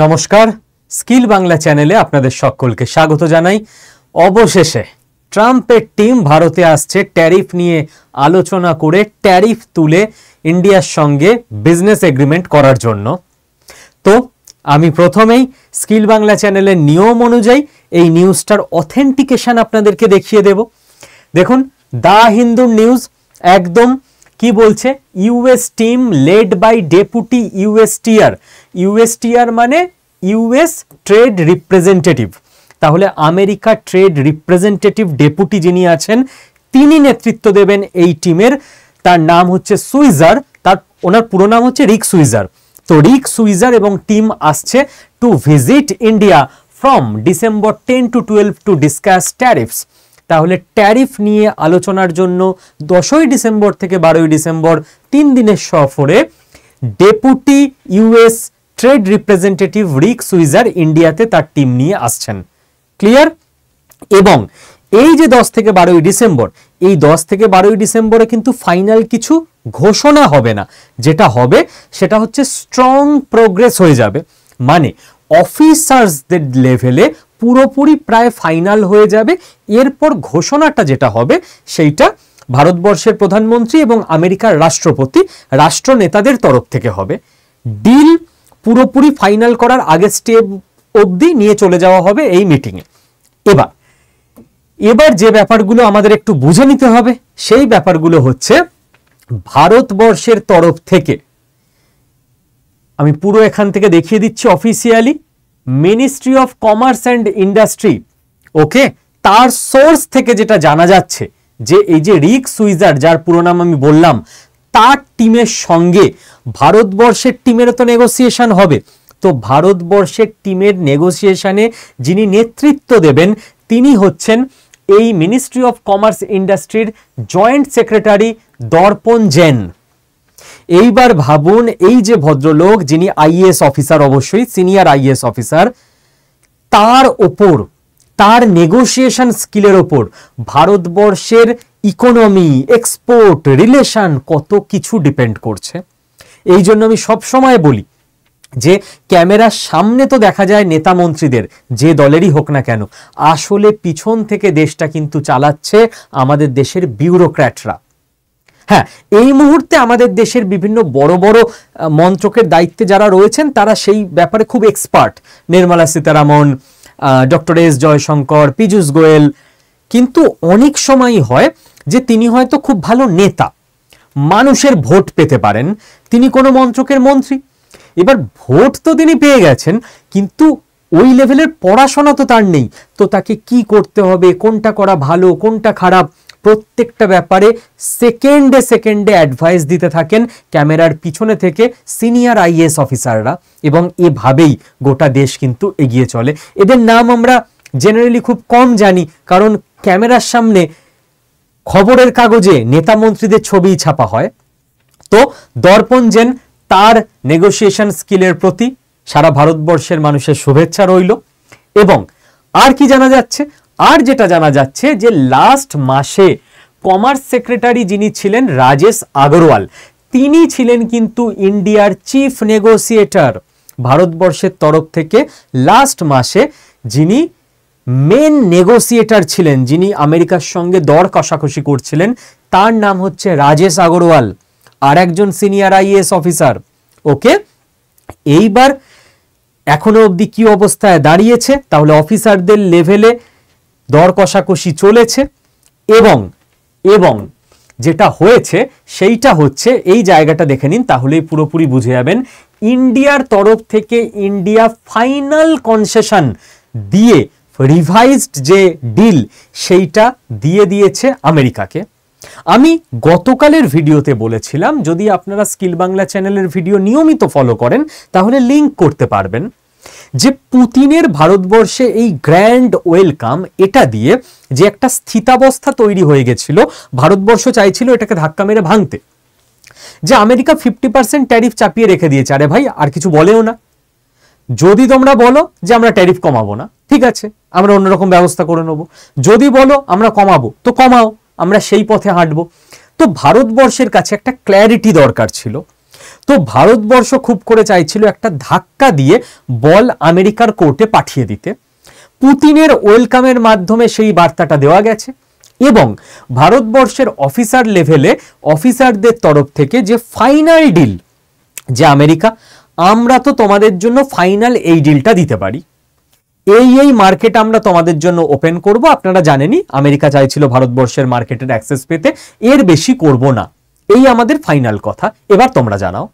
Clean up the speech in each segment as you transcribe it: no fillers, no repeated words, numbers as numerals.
নমস্কার, স্কিল বাংলা চ্যানেলে আপনাদের সকলকে স্বাগত জানাই। অবশেষে ট্রাম্পের টিম ভারতে আসছে ট্যারিফ নিয়ে আলোচনা করে ট্যারিফ তুলে ইন্ডিয়ার সঙ্গে বিজনেস এগ্রিমেন্ট করার জন্য। তো আমি প্রথমেই স্কিল বাংলা চ্যানেলের নিয়ম অনুযায়ী এই নিউজটার অথেন্টিকেশন আপনাদেরকে দেখিয়ে দেব। দেখুন, দা হিন্দুর নিউজ একদম কি বলছে, US team led by deputy USTR মানে ইউএস ট্রেড রিপ্রেজেন্টেটিভ। তাহলে আমেরিকা ট্রেড রিপ্রেজেন্টেটিভ ডেপুটি যিনি আছেন তিনি নেতৃত্ব দেবেন এই টিমের। তার নাম হচ্ছে সুইজার, ওনার পুরো নাম হচ্ছে রিক সুইজার। তো রিক সুইজার এবং টিম আসছে to visit India from December 10 to 12 to discuss tariffs. তাহলে ট্যারিফ নিয়ে আলোচনার জন্য 10ই ডিসেম্বর থেকে 12ই ডিসেম্বর 3 দিনের সফরে ডেপুটি ইউএস ট্রেড রিপ্রেজেন্টেটিভ রিক সুইজার ইন্ডিয়াতে তার টিম নিয়ে আসছেন। ক্লিয়ার? এবং এই যে 10 থেকে 12ই ডিসেম্বর, এই 10 থেকে 12ই ডিসেম্বরে কিন্তু ফাইনাল কিছু ঘোষণা হবে না। যেটা হবে সেটা হচ্ছে স্ট্রং প্রোগ্রেস হয়ে যাবে, মানে অফিসার্সদের লেভেলে পুরোপুরি প্রায় ফাইনাল হয়ে যাবে। এরপর ঘোষণাটা যেটা হবে সেইটা ভারতবর্ষের প্রধানমন্ত্রী এবং আমেরিকার রাষ্ট্রপতি রাষ্ট্রনেতাদের তরফ থেকে হবে। ডিল পুরোপুরি ফাইনাল করার আগের স্টেপ অবধি নিয়ে চলে যাওয়া হবে এই মিটিংয়ে। এবার যে ব্যাপারগুলো আমাদের একটু বুঝে নিতে হবে সেই ব্যাপারগুলো হচ্ছে, ভারতবর্ষের তরফ থেকে আমি পুরো এখান থেকে দেখিয়ে দিচ্ছি officially, ministry of commerce and industry, okay, তার সোর্স থেকে যেটা জানা যাচ্ছে যে এই যে রিক সুইজার, যার পুরো নাম আমি বললাম, তার টিমের সঙ্গে ভারতবর্ষের টিমেরও তো নেগোসিয়েশন হবে। তো ভারতবর্ষের টিমের নেগোসিয়েশনে যিনি নেতৃত্ব দেবেন তিনি হচ্ছেন এই মিনিস্ট্রি অফ কমার্স ইন্ডাস্ট্রির জয়েন্ট সেক্রেটারি দর্পণ জেন। এইবার ভাবুন, এই যে ভদ্রলোক যিনি আইএএস অফিসার, অবশ্যই সিনিয়র আইএএস অফিসার, তার ওপর, তার নেগোসিয়েশন স্কিলের ওপর ভারতবর্ষের ইকোনমি, এক্সপোর্ট, রিলেশন কত কিছু ডিপেন্ড করছে। এই জন্য আমি সবসময় বলি যে ক্যামেরার সামনে তো দেখা যায় নেতা মন্ত্রীদের, যে দলেরই হোক না কেন, আসলে পিছন থেকে দেশটা কিন্তু চালাচ্ছে আমাদের দেশের বিউরোক্র্যাটরা। হ্যাঁ, এই মুহূর্তে আমাদের দেশের বিভিন্ন বড় বড় মন্ত্রকের দায়িত্বে যারা রয়েছেন তারা সেই ব্যাপারে খুব expert, Nirmala Sitharaman, doctor S Jaishankar, Piyush Goyal. কিন্তু অনেক সময়ই হয় যে তিনি হয়তো খুব ভালো নেতা, মানুষের ভোট পেতে পারেন, তিনি কোনো মন্ত্রকের মন্ত্রী। এবার ভোট তো তিনি পেয়ে গেছেন, কিন্তু ওই লেভেলের পড়াশোনা তো তার নেই। তো তাকে কি করতে হবে, কোনটা করা ভালো, কোনটা খারাপ, প্রত্যেকটা ব্যাপারে সেকেন্ডে সেকেন্ডে অ্যাডভাইস দিতে থাকেন ক্যামেরার পিছনে থেকে সিনিয়র আইএএস অফিসাররা। এবং এভাবেই গোটা দেশ কিন্তু এগিয়ে চলে। এদের নাম আমরা জেনারেলি খুব কম জানি, কারণ ক্যামেরার সামনে খবরের কাগজে নেতা মন্ত্রীদের ছবি ছাপা হয়। তো দর্পণ জেন, তার নেগোসিয়েশন স্কিলের প্রতি সারা ভারতবর্ষের মানুষের শুভেচ্ছা রইল। এবং আর কি জানা যাচ্ছে, আর যেটা জানা যাচ্ছে যে লাস্ট মাসে কমার্স সেক্রেটারি যিনি ছিলেন রাজেশ আগরওয়াল, তিনি ছিলেন কিন্তু ইন্ডিয়ার চিফ নেগোসিয়েটর। ভারতবর্ষের তরফ থেকে লাস্ট মাসে যিনি মেন নেগোসিয়েটর ছিলেন, যিনি আমেরিকার সঙ্গে দর কষাকষি করছিলেন, তার নাম হচ্ছে রাজেশ আগরওয়াল, আর একজন সিনিয়র আইএএস অফিসার। ওকে, এইবার এখনো অবধি কি অবস্থায় দাঁড়িয়েছে, তাহলে অফিসারদের লেভেলে দর কষাকষি চলেছে। এবং যেটা হয়েছে সেইটা হচ্ছে, এই জায়গাটা দেখে নিন তাহলেই পুরোপুরি বুঝে যাবেন। ইন্ডিয়ার তরফ থেকে ইন্ডিয়া ফাইনাল কনসেশন দিয়ে রিভাইজড যে ডিল সেইটা দিয়ে দিয়েছে আমেরিকাকে। আমি গতকালের ভিডিওতে বলেছিলাম, যদি আপনারা স্কিল বাংলা চ্যানেলের ভিডিও নিয়মিত ফলো করেন তাহলে লিঙ্ক করতে পারবেন, যে পুতিনের ভারতবর্ষে এই গ্র্যান্ড ওয়েলকাম, এটা দিয়ে যে একটা স্থিতাবস্থা তৈরি হয়ে গেছিল, ভারতবর্ষ চাইছিল এটাকে ধাক্কা মেরে ভাঙতে। যে আমেরিকা 50% ট্যারিফ চাপিয়ে রেখে দিয়েছে, আরে ভাই আর কিছু বলেও না, যদি তোমরা বলো যে আমরা ট্যারিফ কমাবো না, ঠিক আছে, আমরা অন্যরকম ব্যবস্থা করে নেবো। যদি বলো আমরা কমাবো তো কমাও, আমরা সেই পথে হাঁটবো। তো ভারতবর্ষের কাছে একটা ক্ল্যারিটি দরকার ছিল। তো ভারতবর্ষ খুব করে চাইছিল একটা ধাক্কা দিয়ে বল আমেরিকার কোর্টে পাঠিয়ে দিতে। পুতিনের ওয়েলকামের মাধ্যমে সেই বার্তাটা দেওয়া গেছে এবং ভারতবর্ষের অফিসার লেভেলে অফিসারদের তরফ থেকে যে ফাইনাল ডিল, যে আমেরিকা আমরা তো তোমাদের জন্য ফাইনাল এই ডিলটা দিতে পারি, এই মার্কেট আমরা তোমাদের জন্য ওপেন করব। আপনারা জানেনই আমেরিকা চাইছিল ভারতবর্ষের মার্কেটের অ্যাক্সেস পেতে, এর বেশি করব না, এই আমাদের ফাইনাল কথা, এবার তোমরা জানাও।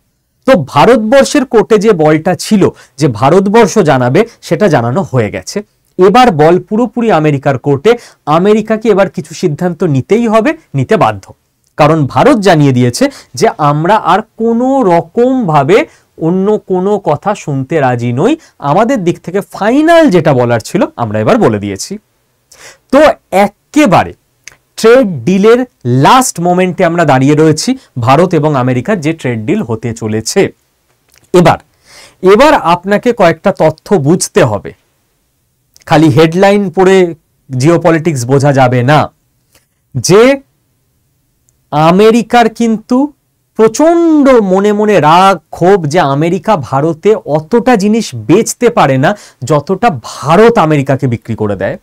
তো ভারতবর্ষের কোর্টে যে বলটা ছিল যে ভারতবর্ষ জানাবে, সেটা জানানো হয়ে গেছে। এবার বল পুরোপুরি আমেরিকার কোর্টে। আমেরিকাকে এবার কিছু সিদ্ধান্ত নিতেই হবে, নিতে বাধ্য, কারণ ভারত জানিয়ে দিয়েছে যে আমরা আর কোনো রকম ভাবে অন্য কোনো কথা শুনতে রাজি নই, আমাদের দিক থেকে ফাইনাল যেটা বলার ছিল আমরা এবার বলে দিয়েছি। তো একেবারে ট্রেড ডিলের লাস্ট মোমেন্টে আমরা দাঁড়িয়ে রয়েছি, ভারত এবং আমেরিকার যে ট্রেড ডিল হতে চলেছে। এবার আপনাকে কয়েকটা তথ্য বুঝতে হবে, খালি হেডলাইন পড়ে জিওপলিটিক্স বোঝা যাবে না। যে আমেরিকার কিন্তু প্রচন্ড মনে মনে রাগ ক্ষোভ যে আমেরিকা ভারতে অতটা জিনিস বেচতে পারে না যতটা ভারত আমেরিকাকে বিক্রি করে দেয়।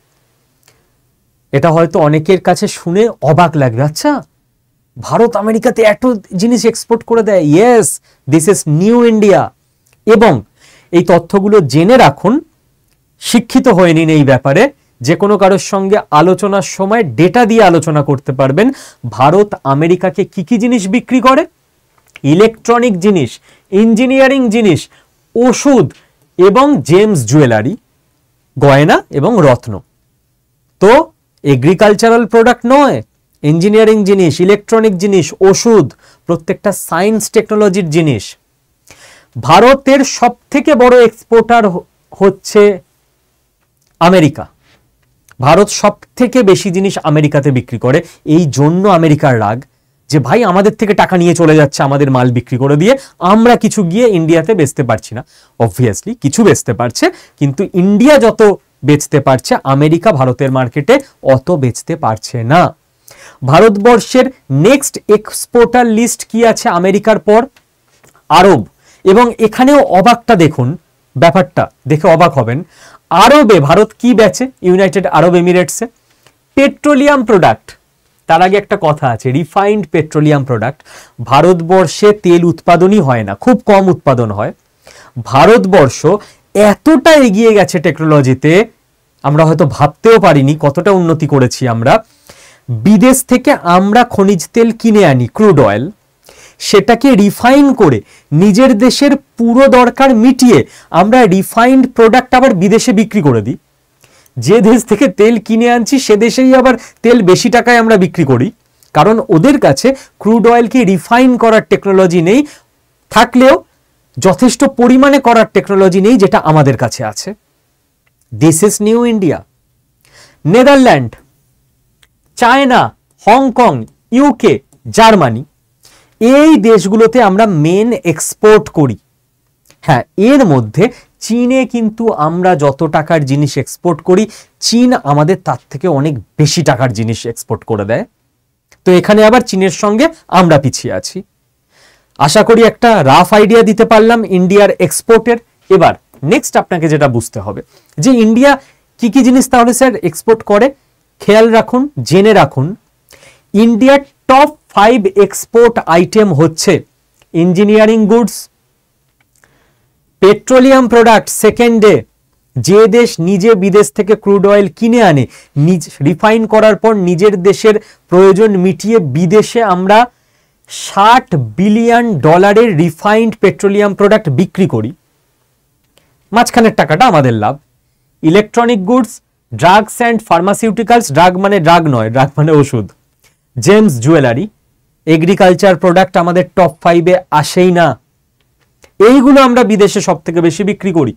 এটা হয়তো অনেকের কাছে শুনে অবাক লাগবে, আচ্ছা ভারত আমেরিকাতে এত জিনিস এক্সপোর্ট করে দেয়। Yes, this is new India. এবং এই তথ্যগুলো জেনে রাখুন, শিক্ষিত হয়ে নিন এই ব্যাপারে, যে কোনো কারোর সঙ্গে আলোচনার সময় ডেটা দিয়ে আলোচনা করতে পারবেন। ভারত আমেরিকাকে কি কি জিনিস বিক্রি করে? ইলেকট্রনিক জিনিস, ইঞ্জিনিয়ারিং জিনিস, ওষুধ এবং জেমস জুয়েলারি, গয়না এবং রত্ন। তো এগ্রিকালচারাল প্রোডাক্ট নয়, ইঞ্জিনিয়ারিং জিনিস, ইলেকট্রনিক জিনিস, ওষুধ, প্রত্যেকটা সায়েন্স টেকনোলজির জিনিস। ভারতের সব থেকে বড় এক্সপোর্টার হচ্ছে আমেরিকা। ভারত সব থেকে বেশি জিনিস আমেরিকাতে বিক্রি করে। এই জন্য আমেরিকার রাগ যে ভাই আমাদের থেকে টাকা নিয়ে চলে যাচ্ছে আমাদের মাল বিক্রি করে দিয়ে, আমরা কিছু গিয়ে ইন্ডিয়াতে বেচতে পারছি না। অবভিয়াসলি কিছু বেচতে পারছে, কিন্তু ইন্ডিয়া যত বেচতে পারছে আমেরিকা ভারতের মার্কেটে অত বেচতে পারছে না। ভারতবর্ষের নেক্সট এক্সপোর্টার লিস্ট কি আছে আমেরিকার পর? আরব। এবং এখানেও অবাকটা দেখুন, ব্যাপারটা দেখে অবাক হবেন। আরবে ভারত কি বেচে? ইউনাইটেড আরব এমিরেটসে পেট্রোলিয়াম প্রোডাক্ট। তার আগে একটা কথা আছে, রিফাইন্ড পেট্রোলিয়াম প্রোডাক্ট। ভারতবর্ষে তেল উৎপাদনই হয় না, খুব কম উৎপাদন হয়। ভারতবর্ষ এতটা এগিয়ে গেছে টেকনোলজিতে, আমরা হয়তো ভাবতেও পারিনি কতটা উন্নতি করেছি আমরা। বিদেশ থেকে আমরা খনিজ তেল কিনে আনি, ক্রুড অয়েল, সেটাকে রিফাইন করে নিজের দেশের পুরো দরকার মিটিয়ে আমরা রিফাইন্ড প্রোডাক্ট আবার বিদেশে বিক্রি করে দিই। যে দেশ থেকে তেল কিনে আনছি সে দেশেই আবার তেল বেশি টাকায় আমরা বিক্রি করি, কারণ ওদের কাছে ক্রুড অয়েলকে রিফাইন করার টেকনোলজি নেই, থাকলেও যথেষ্ট পরিমাণে করার টেকনোলজি নেই যেটা আমাদের কাছে আছে। This is new India. Netherland, China, Hong Kong, UK, Germany, এই দেশগুলোতে আমরা মেন এক্সপোর্ট করি। হ্যাঁ, এর মধ্যে চীনে কিন্তু আমরা যত টাকার জিনিস এক্সপোর্ট করি, চীন আমাদের তার থেকে অনেক বেশি টাকার জিনিস এক্সপোর্ট করে দেয়। তো এখানে আবার চীনের সঙ্গে আমরা পিছিয়ে আছি। আশা করি একটা রাফ আইডিয়া দিতে পারলাম ইন্ডিয়ার এক্সপোর্টের। এবার নেক্সট আপনাকে যেটা বুঝতে হবে যে ইন্ডিয়া কি কি জিনিস তাহলে স্যার এক্সপোর্ট করে, খেয়াল রাখুন, জেনে রাখুন। ইন্ডিয়ার টপ 5 এক্সপোর্ট আইটেম হচ্ছে ইঞ্জিনিয়ারিং গুডস, পেট্রোলিয়াম প্রোডাক্ট সেকেন্ডে, যে দেশ নিজে বিদেশ থেকে ক্রুড অয়েল কিনে আনে, রিফাইন করার পর নিজের দেশের প্রয়োজন মিটিয়ে বিদেশে আমরা $60 বিলিয়ন রিফাইন্ড পেট্রোলিয়াম প্রোডাক্ট বিক্রি করি, মাঝখানের টাকাটা আমাদের লাভ। Electronic goods, drugs and pharmaceuticals, drug মানে ড্রাগ নয়, ড্রাগ মানে ওষুধ, জেমস জুয়েলারি, এগ্রিকালচার প্রোডাক্ট আমাদের টপ 5-এ আসেই না, এইগুলো আমরা বিদেশে সব থেকে বেশি বিক্রি করি।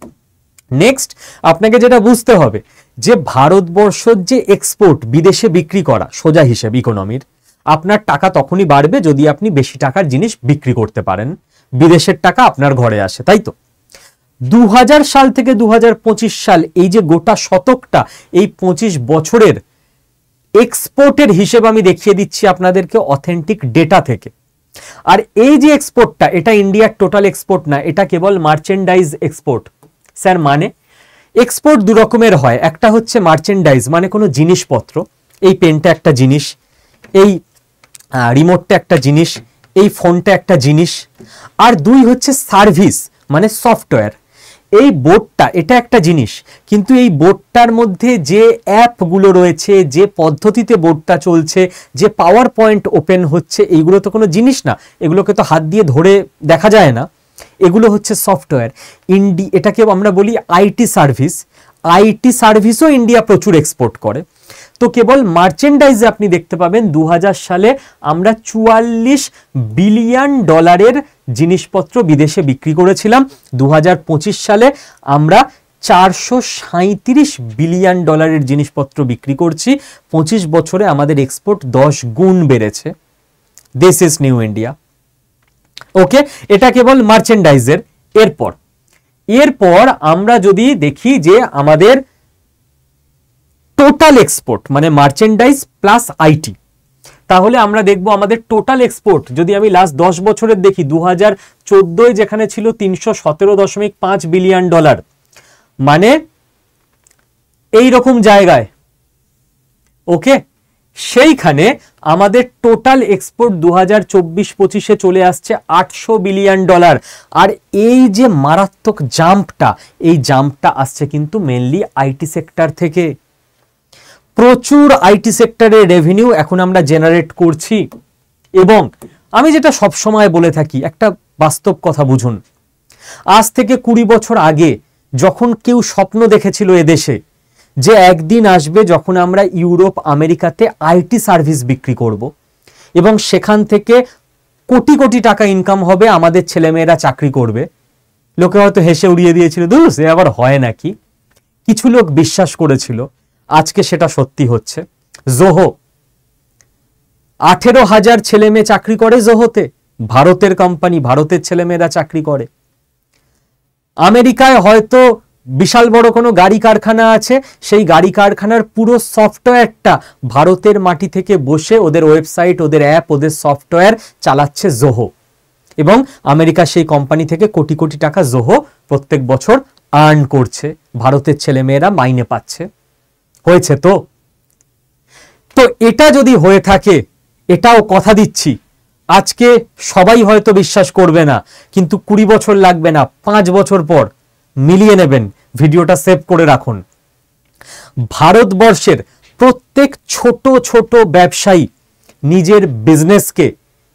নেক্সট আপনাকে যেটা বুঝতে হবে যে ভারতবর্ষের যে এক্সপোর্ট, বিদেশে বিক্রি করা, সোজা হিসেব ইকোনমির, আপনার টাকা তখনই বাড়বে যদি আপনি বেশি টাকার জিনিস বিক্রি করতে পারেন, বিদেশের টাকা আপনার ঘরে আসে, তাই তো? 2000 সাল থেকে 2025 সাল, এই যে গোটা শতকটা, এই 25 বছরের এক্সপোর্টের হিসেব আমি দেখিয়ে দিচ্ছি আপনাদেরকে অথেন্টিক ডেটা থেকে। আর এই যে এক্সপোর্টটা, এটা ইন্ডিয়ার টোটাল এক্সপোর্ট না, এটা কেবল মার্চেন্ডাইজ এক্সপোর্ট। স্যার মানে এক্সপোর্ট দু রকমের হয়, একটা হচ্ছে মার্চেন্ডাইজ মানে কোনো জিনিসপত্র, এই পেনটা একটা জিনিস, এই রিমোটটা একটা জিনিস, এই ফোনটা একটা জিনিস। আর দুই হচ্ছে সার্ভিস মানে সফটওয়্যার। এই বোর্ডটা এটা একটা জিনিস, কিন্তু এই বোর্ডটার মধ্যে যে অ্যাপগুলো রয়েছে, যে পদ্ধতিতে বোর্ডটা চলছে, যে পাওয়ার পয়েন্ট ওপেন হচ্ছে, এইগুলো তো কোনো জিনিস না, এগুলোকে তো হাত দিয়ে ধরে দেখা যায় না, এগুলো হচ্ছে সফটওয়্যার। এটাকে আমরা বলি আইটি সার্ভিস। আইটি সার্ভিসও ইন্ডিয়া প্রচুর এক্সপোর্ট করে। তো কেবল মার্চেন্ডাইজে আপনি দেখতে পাবেন 2000 সালে আমরা 44 বিলিয়ন ডলারের জিনিসপত্র বিদেশে বিক্রি করেছিলাম। 2025 সালে আমরা 437 বিলিয়ন ডলারের জিনিসপত্র বিক্রি করছি। 25 বছরে আমাদের এক্সপোর্ট 10 গুণ বেড়েছে। This is new India. Okay, এটা কেবল মার্চেন্ডাইজের। এরপর আমরা যদি দেখি যে আমাদের টোটাল এক্সপোর্ট মানে মার্চেন্ডাইজ প্লাস আইটি, তাহলে আমরা দেখব আমাদের টোটাল এক্সপোর্ট যদি আমি লাস্ট 10 বছরের দেখি, 2014 যেখানে ছিল 317.5 বিলিয়ন ডলার, মানে এই রকম জায়গায়, ওকে, সেইখানে আমাদের টোটাল এক্সপোর্ট 2024-25-এ চলে আসছে 800 বিলিয়ন ডলার। আর এই যে মারাত্মক জাম্পটা, এই জাম্পটা আসছে কিন্তু মেনলি আইটি সেক্টর থেকে। প্রচুর আইটি সেক্টরের রেভিনিউ এখন আমরা জেনারেট করছি। এবং আমি যেটা সবসময় বলে থাকি, একটা বাস্তব কথা বুঝুন, আজ থেকে 20 বছর আগে যখন কেউ স্বপ্ন দেখেছিল এদেশে যে একদিন আসবে যখন আমরা ইউরোপ আমেরিকাতে আইটি সার্ভিস বিক্রি করব এবং সেখান থেকে কোটি কোটি টাকা ইনকাম হবে, আমাদের ছেলেমেয়েরা চাকরি করবে, লোকে হয়তো হেসে উড়িয়ে দিয়েছিল, ধুর সে আবার হয় নাকি। কিছু লোক বিশ্বাস করেছিল, আজকে সেটা সত্যি হচ্ছে। জোহো 18,000 ছেলে মেয়ে চাকরি করে জোহোতে, ভারতের কোম্পানি, ভারতের ছেলেমেয়েরা চাকরি করে। আমেরিকায় হয়তো বিশাল বড় কোনো গাড়ি কারখানা আছে, সেই গাড়ি কারখানার পুরো সফটওয়্যারটা ভারতের মাটি থেকে বসে ওদের ওয়েবসাইট, ওদের অ্যাপ, ওদের সফটওয়্যার চালাচ্ছে জোহো, এবং আমেরিকা সেই কোম্পানি থেকে কোটি কোটি টাকা জোহো প্রত্যেক বছর আর্ন করছে, ভারতের ছেলেমেয়েরা মাইনে পাচ্ছে। হয়েছে তো? তো এটা যদি হয়ে থাকে, এটাও কথা দিচ্ছি, আজকে সবাই হয়তো বিশ্বাস করবে না, কিন্তু 20 বছর লাগবে না, 5 বছর পর মিলিয়ে নেবেন। ভিডিওটা সেভ করে রাখুন। ভারতবর্ষের প্রত্যেক ছোট ছোট ব্যবসায়ী নিজের বিজনেসকে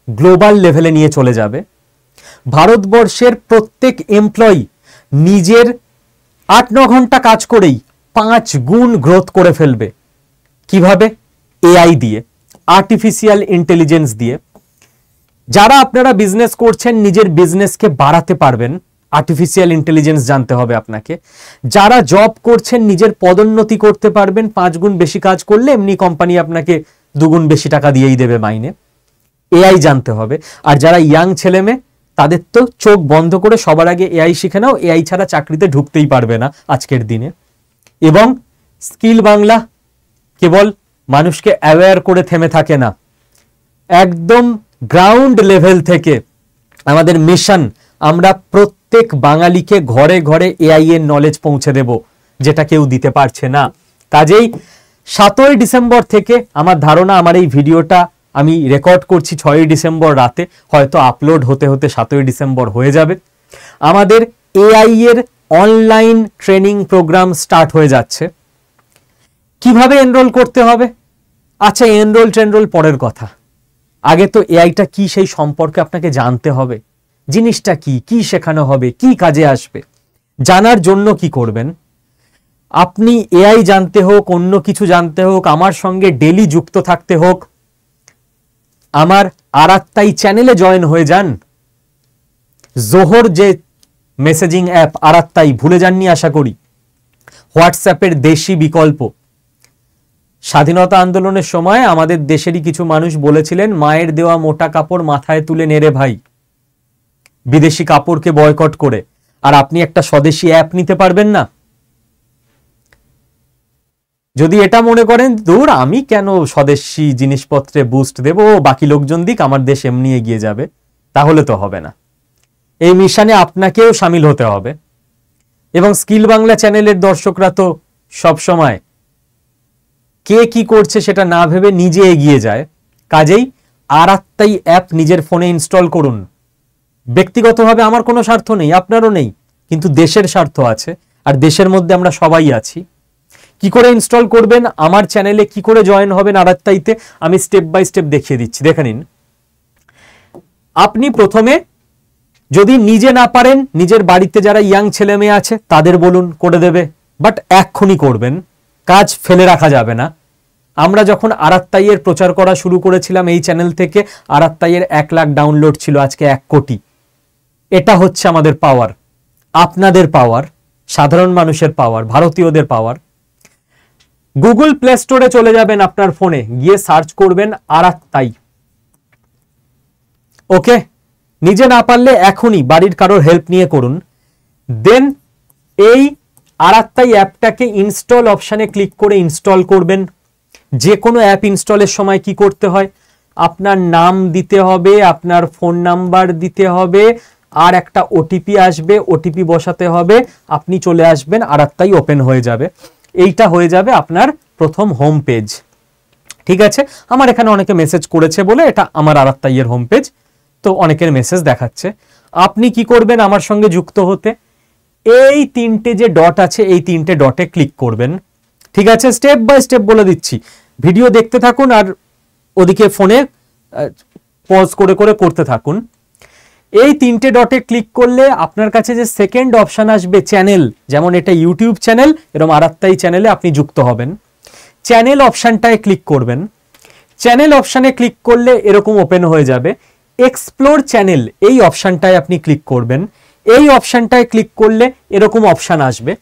গ্লোবাল লেভেলে নিয়ে চলে যাবে। ভারতবর্ষের প্রত্যেক এমপ্লয়ি নিজের 8-9 ঘন্টা কাজ করেই 5 গুণ গ্রোথ করে ফেলবে। কিভাবে? এআই দিয়ে, আর্টিফিশিয়াল ইন্টেলিজেন্স দিয়ে। যারা আপনারা বিজনেস করছেন, নিজের বিজনেসকে বাড়াতে পারবেন, আর্টিফিশিয়াল ইন্টেলিজেন্স জানতে হবে আপনাকে। যারা জব করছেন, নিজের পদোন্নতি করতে পারবেন, 5 গুণ বেশি কাজ করলে এমনি কোম্পানি আপনাকে 2 গুণ বেশি টাকা দিয়েই দেবে মাইনে। এআই জানতে হবে। আর যারা ইয়াং ছেলে মেয়ে, তাদের তো চোখ বন্ধ করে সবার আগে এআই শিখে নাও, এআই ছাড়া চাকরিতে ঢুকতেই পারবে না আজকের দিনে। এবং স্কিল বাংলা কেবল মানুষকে অ্যাওয়্যার করে থেমে থাকে না, একদম গ্রাউন্ড লেভেল থেকে আমাদের মিশন, আমরা প্রত্যেক বাঙালিকে ঘরে ঘরে এআই এর নলেজ পৌঁছে দেব, যেটা কেউ দিতে পারছে না। কাজেই 7ই ডিসেম্বর থেকে আমার ধারণা, আমার এই ভিডিওটা আমি রেকর্ড করছি 6ই ডিসেম্বর রাতে, হয়তো আপলোড হতে হতে 7ই ডিসেম্বর হয়ে যাবে। আমাদের এআই এর অনলাইন ট্রেনিং প্রোগ্রাম স্টার্ট হয়ে যাচ্ছে। কিভাবে এনরোল করতে হবে? আচ্ছা, এনরোল পরের কথা, আগে তো এআইটা কি সেই সম্পর্কে আপনাকে জানতে হবে। জিনিসটা কি, কি শেখানো হবে, কি কাজে আসবে, জানার জন্য কি করবেন? আপনি এআই জানতে হোক, অন্য কিছু জানতে হোক, আমার সঙ্গে ডেলি যুক্ত থাকতে হোক, আমার আরাত্তাই চ্যানেলে জয়েন হয়ে যান। জোহর যে মেসেজিং অ্যাপ আরাত্তাই, ভুলে যাননি আশা করি, হোয়াটসঅ্যাপের দেশি বিকল্প। স্বাধীনতা আন্দোলনের সময় আমাদের দেশেরই কিছু মানুষ বলেছিলেন, মায়ের দেওয়া মোটা কাপড় মাথায় তুলে নেড়ে ভাই, বিদেশি কাপড়কে বয়কট করে। আর আপনি একটা স্বদেশি অ্যাপ নিতে পারবেন না? যদি এটা মনে করেন দূর আমি কেন স্বদেশী জিনিসপত্রে বুস্ট দেব, বাকি লোকজন দিক, আমার দেশ এমনি এগিয়ে যাবে, তাহলে তো হবে না। এই মিশনে আপনাকেও সামিল হতে হবে। এবং স্কিল বাংলা চ্যানেলের দর্শকরা তো সব সময় কে কি করছে সেটা না ভেবে নিজে এগিয়ে যায়। কাজেই আরাত্তাই অ্যাপ নিজের ফোনে ইনস্টল করুন। ব্যক্তিগতভাবে আমার কোনো স্বার্থ নেই, আপনারও নেই, কিন্তু দেশের স্বার্থ আছে, আর দেশের মধ্যে আমরা সবাই আছি। কি করে ইনস্টল করবেন, আমার চ্যানেলে কি করে জয়েন হবেন আরাত্তাইতে, আমি স্টেপ বাই স্টেপ দেখিয়ে দিচ্ছি, দেখে নিন। আপনি প্রথমে যদি নিজে না পারেন, নিজের বাড়িতে যারা ইয়াং ছেলে মেয়ে আছে তাদের বলুন, করে দেবে, বাট এক্ষুনি করবেন, কাজ ফেলে রাখা যাবে না। আমরা যখন আরাত্তাইয়ের প্রচার করা শুরু করেছিলাম এই চ্যানেল থেকে, আরাত্তাইয়ের 1 লাখ ডাউনলোড ছিল, আজকে 1 কোটি। এটা হচ্ছে আমাদের পাওয়ার, আপনাদের পাওয়ার, সাধারণ মানুষের পাওয়ার, ভারতীয়দের পাওয়ার। গুগল প্লে স্টোরে চলে যাবেন, আপনার ফোনে গিয়ে সার্চ করবেন আরাত্তাই। ওকে, নিজে না পারলে এখনই বাড়ির কারোর হেল্প নিয়ে করুন। দেন এই আরাত্তাই অ্যাপটাকে ইনস্টল অপশানে ক্লিক করে ইনস্টল করবেন। যে কোনো অ্যাপ ইনস্টলের সময় কি করতে হয়, আপনার নাম দিতে হবে, আপনার ফোন নাম্বার দিতে হবে, আর একটা ওটিপি আসবে, ওটিপি বসাতে হবে, আপনি চলে আসবেন, আরাত্তাই ওপেন হয়ে যাবে। এইটা হয়ে যাবে আপনার প্রথম হোম পেজ। ঠিক আছে, আমার এখানে অনেকে মেসেজ করেছে বলে এটা আমার আরাত্তাইয়ের হোম পেজ, তো অনেকের মেসেজ দেখাচ্ছে। আপনি কি করবেন আমার সঙ্গে যুক্ত হতে, এই 3টে যে ডট আছে এই 3টে ডটে ক্লিক করবেন। ঠিক আছে, স্টেপ বাই স্টেপ বলে দিচ্ছি, ভিডিও দেখতে থাকুন আর ওদিকে ফোনে পজ করে করে করতে থাকুন। এই 3টে ডটে ক্লিক করলে আপনার কাছে যে সেকেন্ড অপশন আসবে চ্যানেল, যেমন এটা ইউটিউব চ্যানেল, এরকম আরাত্তাই চ্যানেলে আপনি যুক্ত হবেন। চ্যানেল অপশনটায় ক্লিক করবেন। চ্যানেল অপশানে ক্লিক করলে এরকম ওপেন হয়ে যাবে। এক্সপ্লোর চ্যানেল এই অপশানটায় আপনি ক্লিক করবেন। এই অপশানটায় ক্লিক করলে এরকম অপশান আসবে,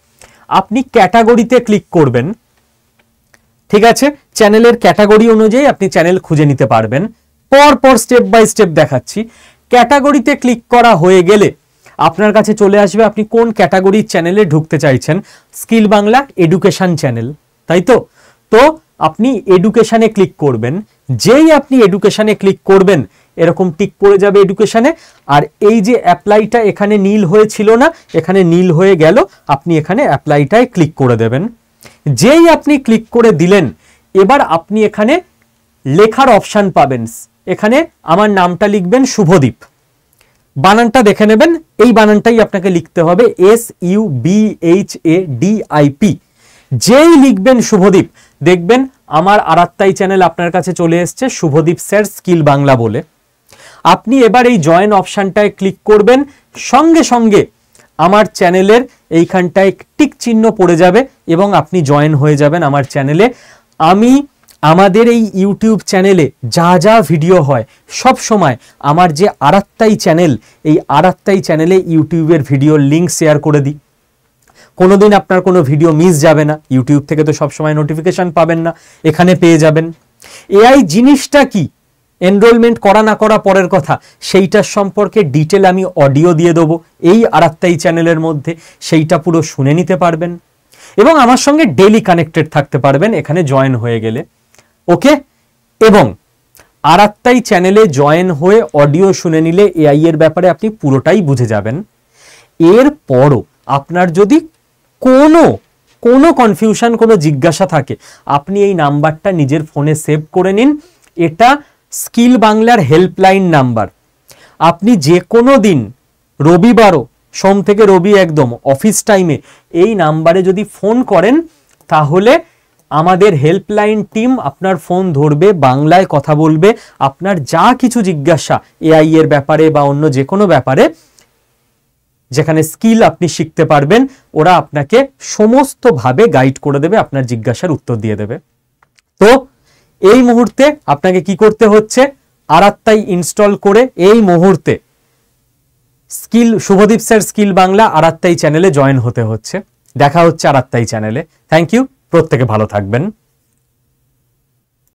আপনি ক্যাটাগরিতে ক্লিক করবেন। ঠিক আছে, চ্যানেলের ক্যাটাগরি অনুযায়ী আপনি চ্যানেল খুঁজে নিতে পারবেন। পর স্টেপ বাই স্টেপ দেখাচ্ছি। ক্যাটাগরিতে ক্লিক করা হয়ে গেলে আপনার কাছে চলে আসবে আপনি কোন ক্যাটাগরির চ্যানেলে ঢুকতে চাইছেন। স্কিল বাংলা এডুকেশন চ্যানেল, তাই তো? তো আপনি এডুকেশনে ক্লিক করবেন। যেই আপনি এডুকেশনে ক্লিক করবেন এরকম টিক পড়ে যাবে এডুকেশনে, আর এই যে অ্যাপ্লাইটা এখানে নীল হয়েছিল না, এখানে নীল হয়ে গেল, আপনি এখানে অ্যাপ্লাইটায় ক্লিক করে দেবেন। যেই আপনি ক্লিক করে দিলেন, এবার আপনি এখানে লেখার অপশান পাবেন। এখানে আমার নামটা লিখবেন শুভদীপ, বানানটা দেখে নেবেন, এই বানানটাই আপনাকে লিখতে হবে, SUBHADIP। যেই লিখবেন শুভদীপ, দেখবেন আমার আরাত্তাই চ্যানেল আপনার কাছে চলে এসছে, শুভদীপ স্যার স্কিল বাংলা বলে। আপনি এবার এই জয়েন অপশানটায় ক্লিক করবেন, সঙ্গে সঙ্গে আমার চ্যানেলের এইখানটায় টিক চিহ্ন পড়ে যাবে এবং আপনি জয়েন হয়ে যাবেন আমার চ্যানেলে। আমি আমাদের এই ইউটিউব চ্যানেলে যা যা ভিডিও হয় সব সময় আমার যে আরাত্তাই চ্যানেল, এই আরাত্তাই চ্যানেলে ইউটিউবের ভিডিওর লিঙ্ক শেয়ার করে দিই। কোনোদিন আপনার কোনো ভিডিও মিস যাবে না। ইউটিউব থেকে তো সবসময় নোটিফিকেশন পাবেন না, এখানে পেয়ে যাবেন। এআই জিনিসটা কি, এনরোলমেন্ট করা না করা পরের কথা, সেইটার সম্পর্কে ডিটেল আমি অডিও দিয়ে দেবো এই আরাত্তাই চ্যানেলের মধ্যে, সেইটা পুরো শুনে নিতে পারবেন এবং আমার সঙ্গে ডেইলি কানেক্টেড থাকতে পারবেন এখানে জয়েন হয়ে গেলে। ওকে, এবং আরাত্তাই চ্যানেলে জয়েন হয়ে অডিও শুনে নিলে এআই এর ব্যাপারে আপনি পুরোটাই বুঝে যাবেন। এরপরও আপনার যদি কোনো কনফিউশন, কোনো জিজ্ঞাসা থাকে, আপনি এই নাম্বারটা নিজের ফোনে সেভ করে নিন। এটা স্কিল বাংলার হেল্পলাইন নাম্বার। আপনি যে কোনো দিন, রবিবারও, সোম থেকে রবি একদম অফিস টাইমে এই নাম্বারে যদি ফোন করেন, তাহলে আমাদের হেল্পলাইন টিম আপনার ফোন ধরবে, বাংলায় কথা বলবে। আপনার যা কিছু জিজ্ঞাসা এআই এর ব্যাপারে বা অন্য যে কোনো ব্যাপারে, যেখানে স্কিল আপনি শিখতে পারবেন, ওরা আপনাকে সমস্তভাবে গাইড করে দেবে, আপনার জিজ্ঞাসার উত্তর দিয়ে দেবে। তো এই মুহূর্তে আপনাকে কি করতে হচ্ছে, আরাত্তাই ইনস্টল করে এই মুহূর্তে skill Subhadeep sir skill Bangla Arattai চ্যানেলে জয়েন হতে হচ্ছে। দেখা হচ্ছে আরাত্তাই চ্যানেলে। থ্যাংক ইউ, প্রত্যেকে ভালো থাকবেন।